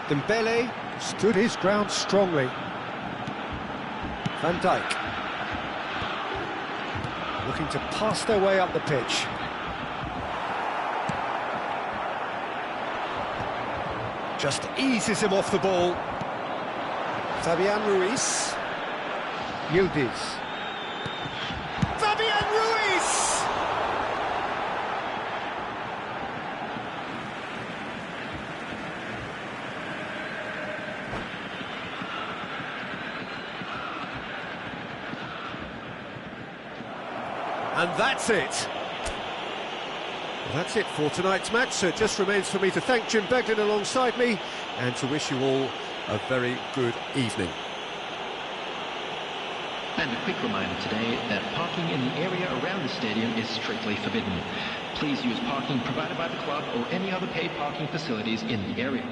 Dembele stood his ground strongly. Van Dijk. Looking to pass their way up the pitch. Just eases him off the ball. Fabian Ruiz. Yildiz. Fabian Ruiz! And that's it. Well, that's it for tonight's match, so it just remains for me to thank Jim Beglin alongside me and to wish you all a very good evening.
And a quick reminder today that parking in the area around the stadium is strictly forbidden. Please use parking provided by the club or any other paid parking facilities in the area.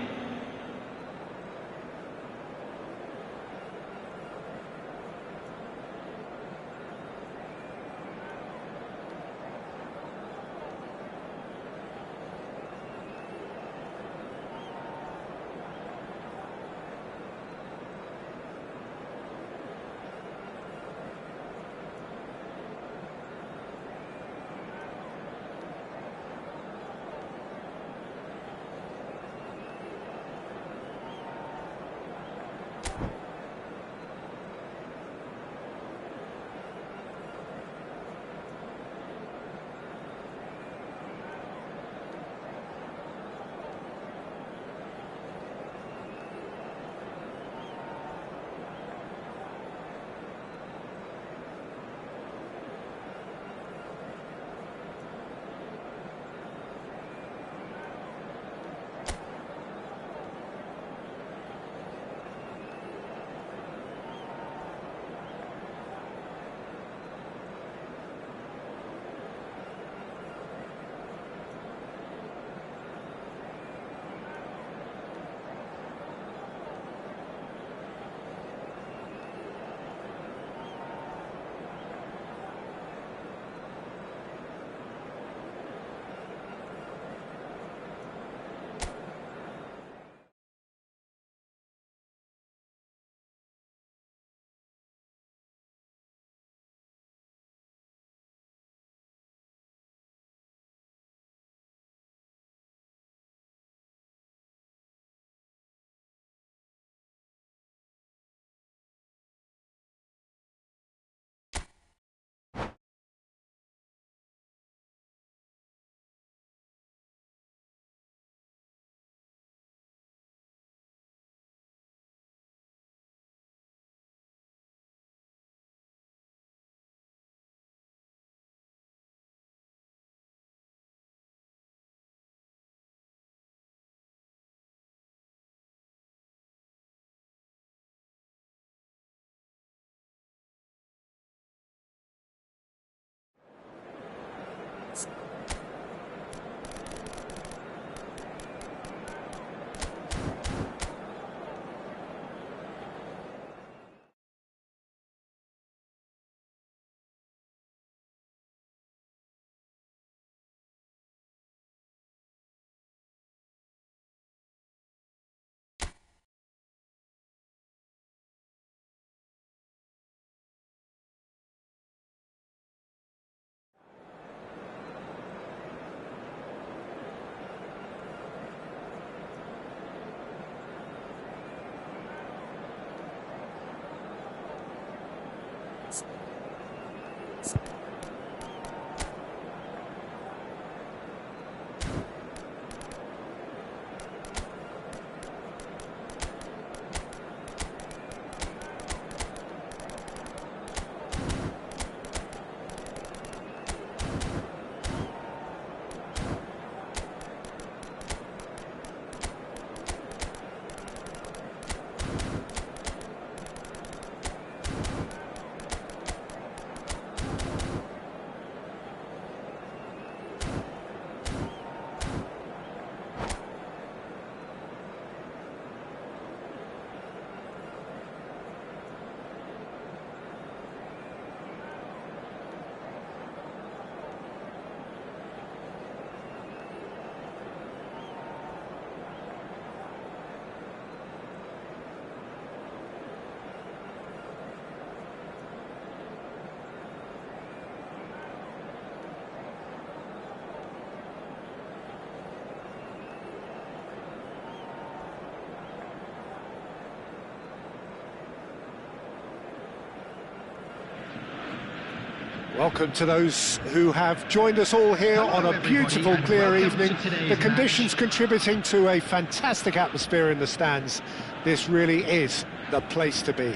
Welcome to those who have joined us all here on a beautiful, clear evening. The conditions contributing to a fantastic atmosphere in the stands. This really is the place to be.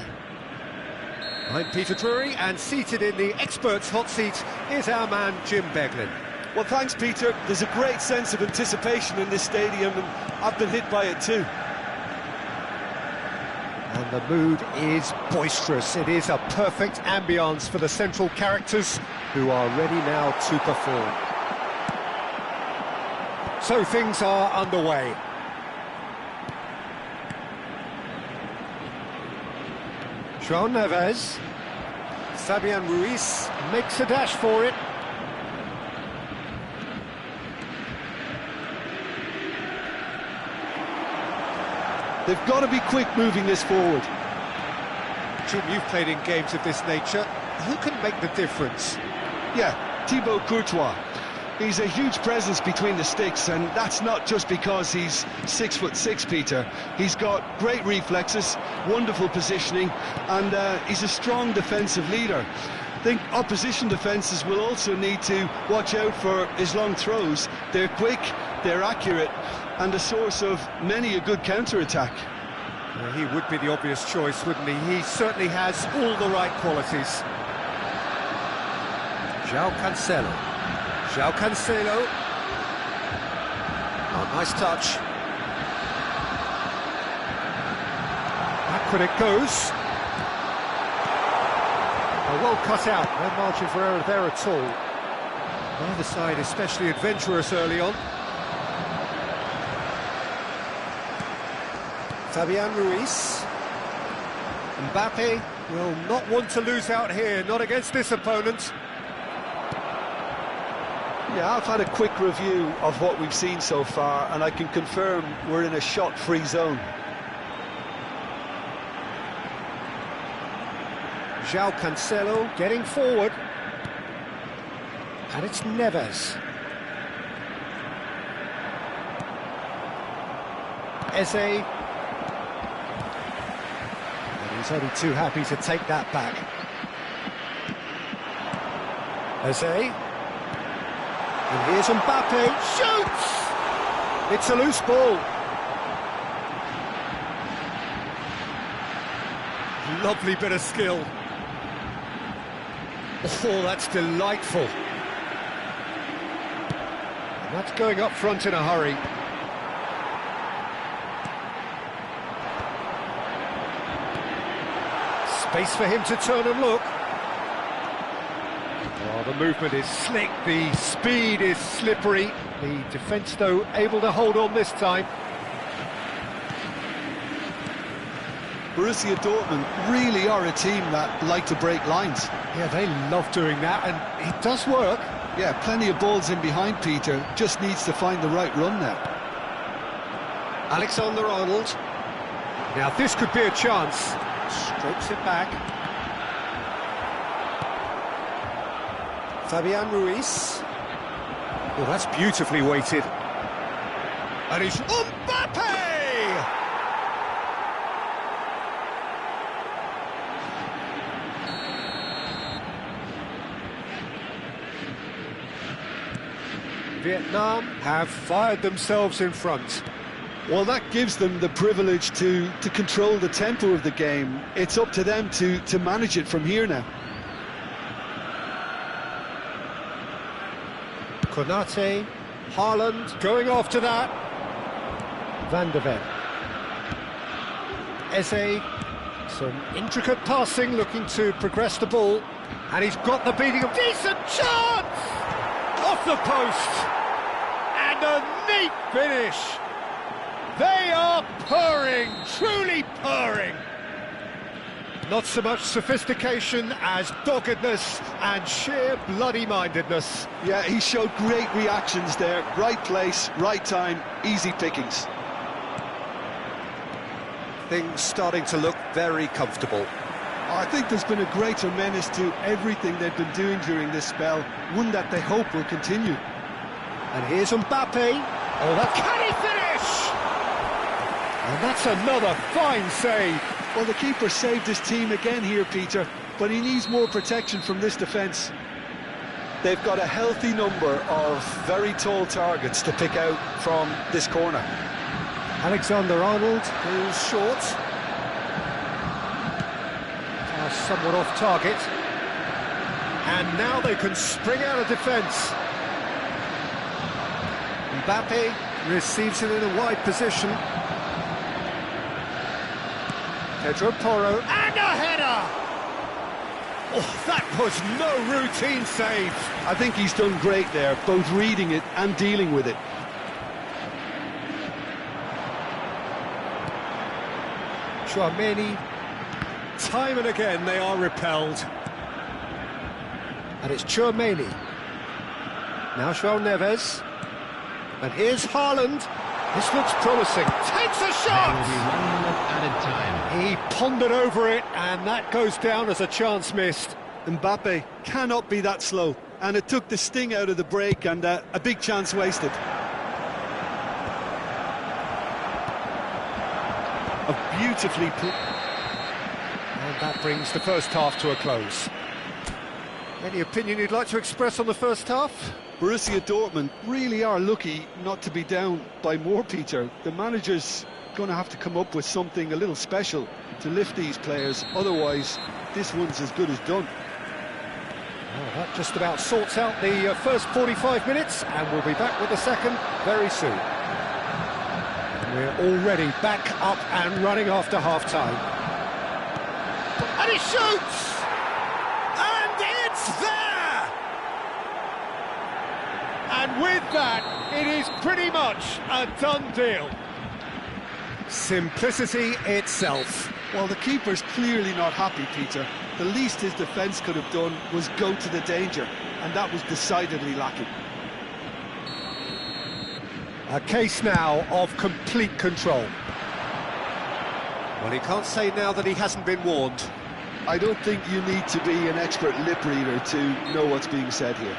I'm Peter Drury, and seated in the experts' hot seat is our man Jim Beglin.
Well, thanks, Peter. There's a great sense of anticipation in this stadium, and I've been hit by it too.
And the mood is boisterous. It is a perfect ambience for the central characters who are ready now to perform. So things are underway. João Neves. Fabian Ruiz makes a dash for it.
They've got to be quick moving this forward.
Jim, you've played in games of this nature. Who can make the difference?
Yeah, Thibaut Courtois. He's a huge presence between the sticks, and that's not just because he's 6'6", Peter. He's got great reflexes, wonderful positioning, and he's a strong defensive leader. I think opposition defences will also need to watch out for his long throws. They're quick, they're accurate, and a source of many a good counter-attack.
Well, he would be the obvious choice, wouldn't he? He certainly has all the right qualities. João Cancelo. João Cancelo. Oh, nice touch. Backward it goes. Oh, well cut out. No margin for error there at all. Neither side especially adventurous early on. Fabian Ruiz. Mbappe will not want to lose out here, not against this opponent.
Yeah, I've had a quick review of what we've seen so far, and I can confirm we're in a shot-free zone.
João Cancelo getting forward. And it's Neves. Eze. He's only too happy to take that back. Eze. And here's Mbappe. Shoots! It's a loose ball. Lovely bit of skill. Oh, that's delightful. And that's going up front in a hurry. Space for him to turn and look. Oh, the movement is slick, the speed is slippery. The defence, though, able to hold on this time.
Borussia Dortmund really are a team that like to break lines.
Yeah, they love doing that, and it does work.
Yeah, plenty of balls in behind, Peter. Just needs to find the right run now.
Alexander-Arnold. Now, this could be a chance. Strokes it back. Fabian Ruiz. Oh, that's beautifully weighted. And it's Mbappe! Vietnam have fired themselves in front.
Well, that gives them the privilege to control the tempo of the game. It's up to them to manage it from here now.
Konate, Haaland going after that. Van der Ven. Eze, some intricate passing, looking to progress the ball. And he's got the beating of... Decent chance! Off the post! And a neat finish! They are purring, truly purring. Not so much sophistication as doggedness and sheer bloody-mindedness.
Yeah, he showed great reactions there. Right place, right time, easy pickings.
Things starting to look very comfortable.
I think there's been a greater menace to everything they've been doing during this spell, one that they hope will continue.
And here's Mbappe. Oh, that can he finish? And that's another fine save.
Well, the keeper saved his team again here, Peter, but he needs more protection from this defence. they've got a healthy number of very tall targets to pick out from this corner.
Alexander-Arnold goes short. Somewhat off target. And now they can spring out of defence. Mbappe receives it in a wide position. Pedro Porro, and a header! Oh, that was no routine save.
I think he's done great there, both reading it and dealing with it.
Tchouaméni, time and again they are repelled. And it's Tchouaméni. Now João Neves. And here's Haaland. This looks promising. Takes a shot!
There will be 1 minute added time.
He pondered over it, and that goes down as a chance missed.
Mbappe cannot be that slow, and it took the sting out of the break, and a big chance wasted. A beautifully put.
And that brings the first half to a close. Any opinion you'd like to express on the first half?
Borussia Dortmund really are lucky not to be down by more, Peter. The manager's going to have to come up with something a little special to lift these players, otherwise this one's as good as done.
Well, that just about sorts out the first 45 minutes, and we'll be back with the second very soon. And we're already back up and running after half-time. And he shoots! And it's there! And with that, it is pretty much a done deal. Simplicity itself.
Well, the keeper's clearly not happy, Peter. The least his defence could have done was go to the danger, and that was decidedly lacking.
A case now of complete control. Well, he can't say now that he hasn't been warned.
I don't think you need to be an expert lip reader to know what's being said here.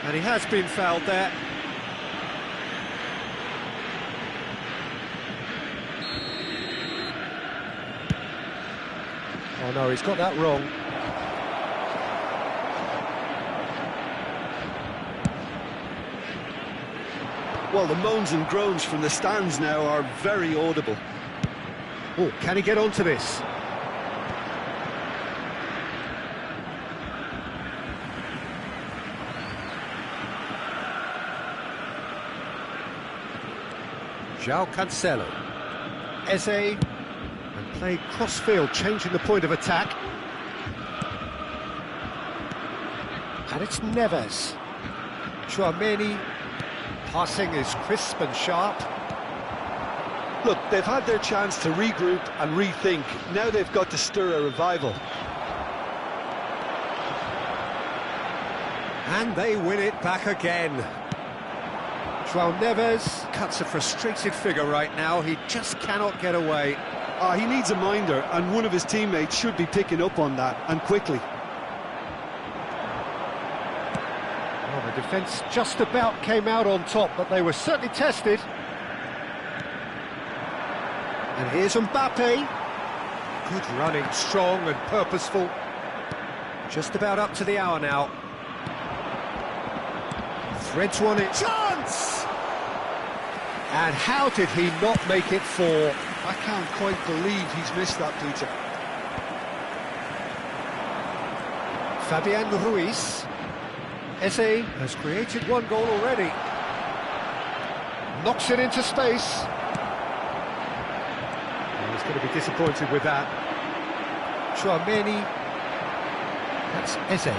And he has been fouled there. Oh no, he's got that wrong.
Well, the moans and groans from the stands now are very audible.
Oh, can he get onto this? João Cancelo. Eze, and played cross-field, changing the point of attack. And it's Neves. Tchouaméni, passing is crisp and sharp.
Look, they've had their chance to regroup and rethink. Now they've got to stir a revival.
And they win it back again. João Neves cuts a frustrated figure right now. He just cannot get away.
He needs a minder, and one of his teammates should be picking up on that, and quickly.
Well, the defence just about came out on top, but they were certainly tested. And here's Mbappe. Good running, strong and purposeful. Just about up to the hour now. Threads one it. Chance! And how did he not make it four?
I can't quite believe he's missed that, Peter.
Fabian Ruiz. Eze has created one goal already. Knocks it into space. He's going to be disappointed with that. Tchouaméni. That's Eze.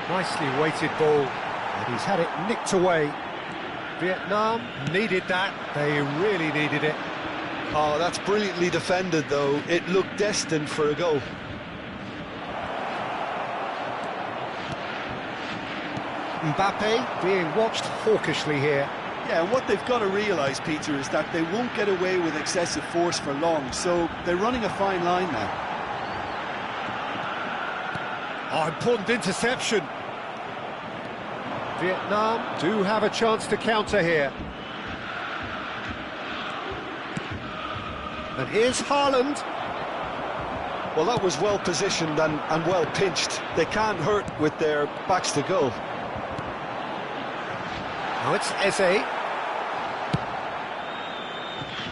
Nicely weighted ball. And he's had it nicked away. Vietnam needed that. They really needed it.
Oh, that's brilliantly defended, though. It looked destined for a goal.
Mbappe being watched hawkishly here.
Yeah, and what they've got to realise, Peter, is that they won't get away with excessive force for long, so they're running a fine line now.
Oh, important interception. Vietnam do have a chance to counter here. And here's Haaland.
Well, that was well positioned and well pinched. They can't hurt with their backs to goal.
Now it's Eze.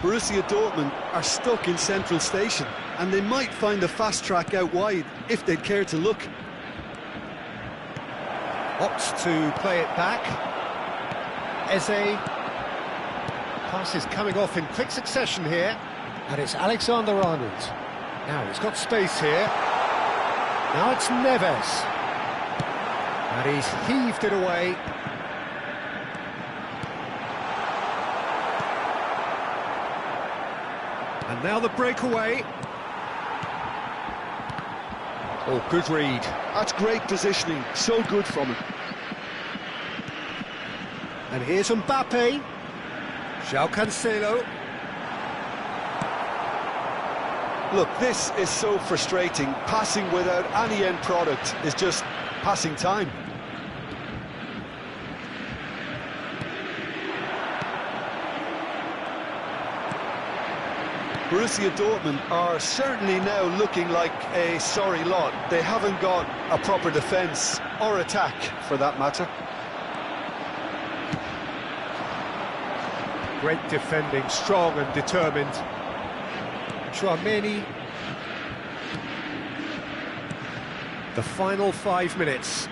Borussia Dortmund are stuck in central station, and they might find a fast track out wide if they'd care to look.
Opts to play it back. Eze. Pass is coming off in quick succession here. And it's Alexander-Arnold. Now he's got space here. Now it's Neves. And he's heaved it away. And now the breakaway. Oh, good read.
That's great positioning, so good from him.
And here's Mbappe. João Cancelo.
Look, this is so frustrating. Passing without any end product is just passing time. Borussia Dortmund are certainly now looking like a sorry lot. They haven't got a proper defence, or attack for that matter.
Great defending, strong and determined. Tchouameni. The final 5 minutes.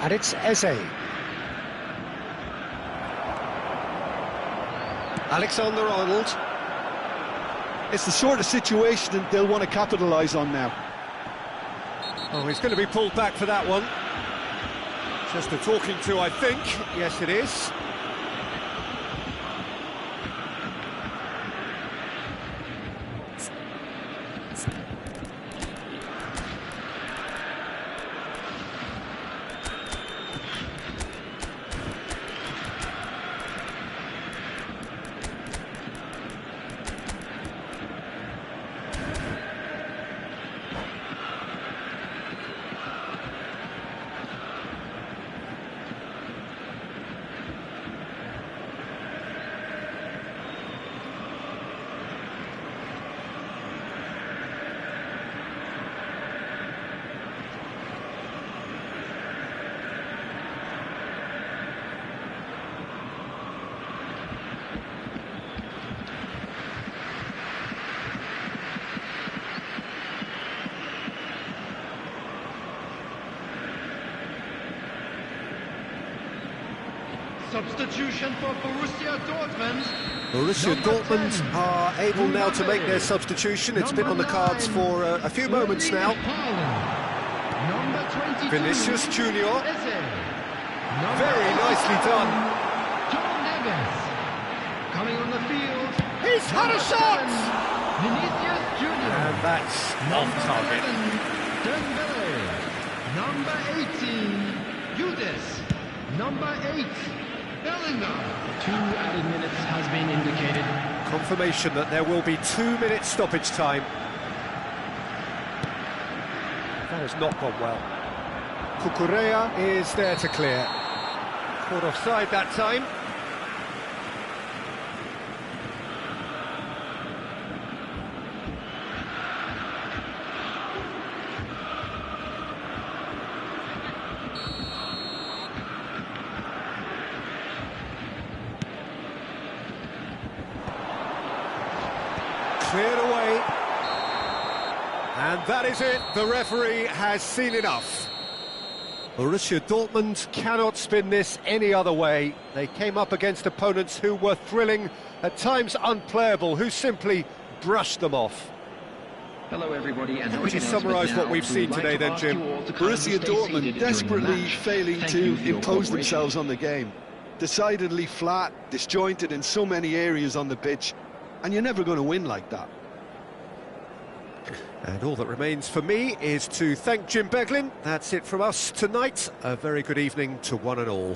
And it's Eze. Alexander-Arnold.
It's the sort of situation that they'll want to capitalise on now.
Oh, he's going to be pulled back for that one. Just a talking to, I think. Yes, it is.
Substitution for Borussia Dortmund.
Borussia Dortmund are able now to make their substitution. It's been on the cards for a few moments now. Vinicius Junior. Very nicely done.
João Neves. Coming on the field.
He's had a shot!
Vinicius Junior.
And that's off target.
Dembele. Number 18. Yudes. Number 8. Bellingham.
2 added minutes has been indicated.
Confirmation that there will be 2 minutes stoppage time. That has not gone well. Cucurella is there to clear. Caught offside that time. Cleared away. And that is it. The referee has seen enough. Borussia Dortmund cannot spin this any other way. They came up against opponents who were thrilling, at times unplayable, who simply brushed them off.
Hello everybody, and
How would you summarise what we've seen today then, Jim?
Borussia Dortmund desperately failing to impose themselves on the game. Decidedly flat, disjointed in so many areas on the pitch, and you're never going to win like that.
And all that remains for me is to thank Jim Beglin. That's it from us tonight. A very good evening to one and all.